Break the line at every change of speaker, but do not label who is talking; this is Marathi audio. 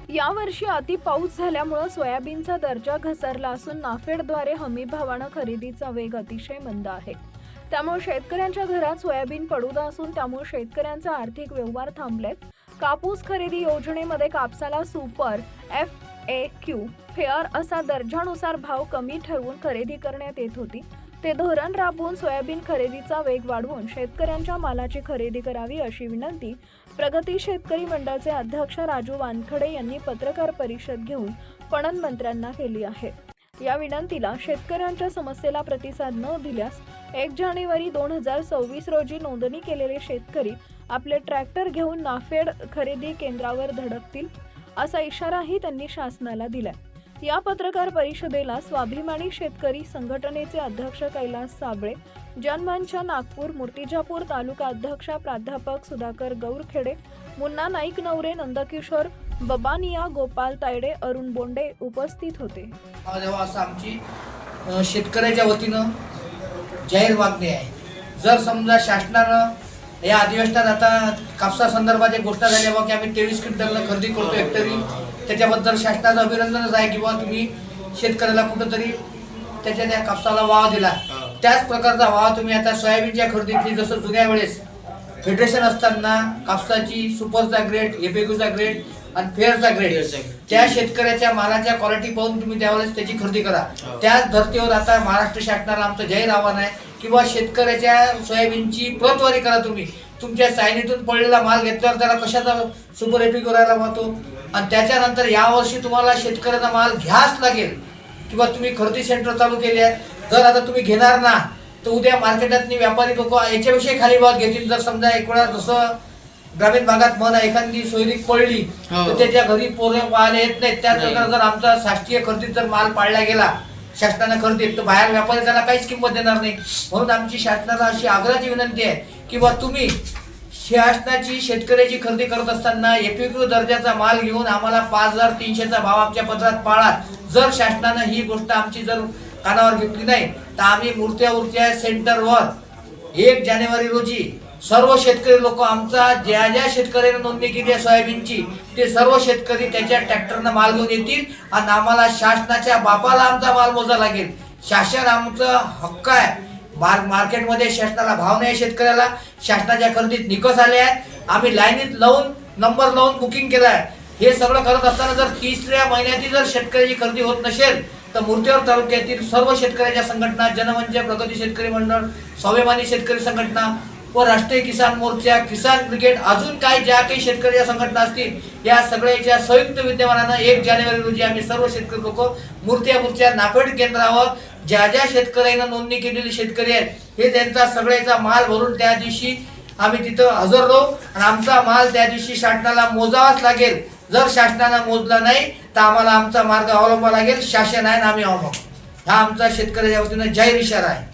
यावर्षी अति पाऊस झाल्यामुळे सोयाबीनचा दर्जा घसरला असून नाफेडद्वारे हमीभावानं खरेदीचा वेग अतिशय मंद आहे। त्यामुळे शेतकऱ्यांच्या घरात सोयाबीन पडून असून त्यामुळे शेतकऱ्यांचे आर्थिक व्यवहार थांबलेत। कापूस खरेदी योजनेमध्ये कापसाला सुपर FAQ फेअर असा दर्जानुसार भाव कमी ठरवून खरेदी करण्यात येत होती। ते धोरण राबवून सोयाबीन खरेदीचा वेग वाढवून शेतकऱ्यांच्या मालाची खरेदी करावी अशी विनंती प्रगती शेतकरी मंडळाचे अध्यक्ष राजू वानखडे यांनी पत्रकार परिषद घेऊन पणन मंत्र्यांना केली आहे। या विनंतीला शेतकऱ्यांच्या समस्येला प्रतिसाद न दिल्यास 1 जानेवारी 2026 रोजी नोंदणी केलेले शेतकरी आपले ट्रॅक्टर घेऊन नाफेड खरेदी केंद्रावर धडकतील असा इशाराही त्यांनी शासनाला दिलाय। या पत्रकार परिषदेला स्वाभिमानी शेतकरी संघटनेचे अध्यक्ष कैलास साबळे, जनमंच नागपूर मूर्तिजापूर तालुका अध्यक्ष प्राध्यापक सुधाकर गौरखेडे, मुन्ना नाईक नवरे, नंदकिशोर बबानिया, गोपाल तायडे, अरुण बोंडे उपस्थित होते।
असं आमची शेतकऱ्याच्या वतीनं जाहीर मागणी आहे। जर समजा शासनानं या अधिवेशनात आता कापसा संदर्भात एक घोषणा झाली आहे की आम्ही 23 क्विंटलनं खरेदी करतो हेक्टरी, त्याच्याबद्दल शासनाचं अभिनंदनच आहे की बाबा तुम्ही शेतकऱ्याला कुठंतरी त्याच्या त्या कापसाला वाव दिला। त्याच प्रकारचा वाव तुम्ही आता सोयाबीनच्या खरेदीतली जसं जुन्या वेळेस फेडरेशन असताना कापसाची सुपरचा ग्रेड, FAQचा ग्रेड आणि फेअरचा ग्रेड त्या शेतकऱ्याच्या मालाच्या क्वालिटी पाहून तुम्ही त्यावेळेस त्याची खरेदी करा। त्याच धर्तीवर आता महाराष्ट्र शासनाला आमचं जाहीर आव्हान आहे की बा शेतकऱ्याच्या सोयाबीनची प्रतवारी करा। तुम्ही तुमच्या चायनीतून पडलेला माल घेतल्यावर त्याला कशाचा सुपर FAQ करायला पाहतो आणि त्याच्यानंतर यावर्षी तुम्हाला शेतकऱ्याचा माल घ्याच लागेल किंवा तुम्ही खरेदी सेंटर चालू केले आहेत। जर आता तुम्ही घेणार ना तर उद्या मार्केटातली व्यापारी लोक याच्याविषयी खाली भाव घेतील। जर समजा एक वेळा जसं ग्रामीण भागात म्हणा एखादी सोयरीक पडली तर त्याच्या घरी पोरे पाहायला येत नाहीत, त्याच प्रकारे जर आमचा शासकीय खरेदीत जर माल पाळला गेला शासनाने खरेदीत तर बाहेर व्यापारी त्याला काहीच किंमत देणार नाही। म्हणून आमची शासनाला अशी आग्रहाची विनंती आहे की बा तुम्ही शासनाची शेतकऱ्याची खरेदी करत असताना FAQ दर्जाचा माल घेऊन आम्हाला 5300चा भाव आमच्या पत्रात पाळा। जर शासनानं ही गोष्ट आमची जर कानावर घेतली नाही तर आम्ही मूर्त्या सेंटरवर 1 जानेवारी रोजी सर्व शेतकरी लोक आमचा ज्या शेतकऱ्याने नोंदणी केली आहे सोयाबीनची ते सर्व शेतकरी त्याच्या ट्रॅक्टरनं माल घेऊन येतील आणि आम्हाला शासनाच्या बापाला आमचा माल मोजा लागेल। शासन आमचं हक्क आहे। मार्केटमध्ये शासनाला भाव नाही शेतकऱ्याला, शासनाच्या खरेदीत निकष आले आहेत। आम्ही लाईनीत लावून नंबर लावून बुकिंग केलं आहे। हे सगळं करत असताना जर 3ऱ्या महिन्याची जर शेतकऱ्याची खरेदी होत नसेल तर मूर्तिजापूर तालुक्यातील सर्व शेतकऱ्याच्या संघटना, जनमंच, प्रगती शेतकरी मंडळ, स्वाभिमानी शेतकरी संघटना व राष्ट्रीय किसान मोर्चा, किसान ब्रिगेड, अजून ज्या काही शेतकऱ्याच्या संघटना असतील या सगळ्याच्या संयुक्त विद्यमानानं 1 जानेवारी रोजी आम्ही सर्व शेतकरी लोक मूर्तिजापूरच्या नाफेड केंद्रावर ज्या शेतकऱ्यांना नोंदणी केलेली शेतकरी आहेत हे त्यांचा सगळ्याचा माल भरून त्या दिवशी आम्ही तिथं हजर राहू आणि आमचा माल त्या दिवशी शासनाला मोजावाच लागेल। जर शासनानं मोजला नाही तर आम्हाला आमचा मार्ग अवलंबावा लागेल। शासन आहे ना आम्ही अवलंबू। हा आमचा शेतकऱ्याच्या वतीनं जाहीर इशारा आहे।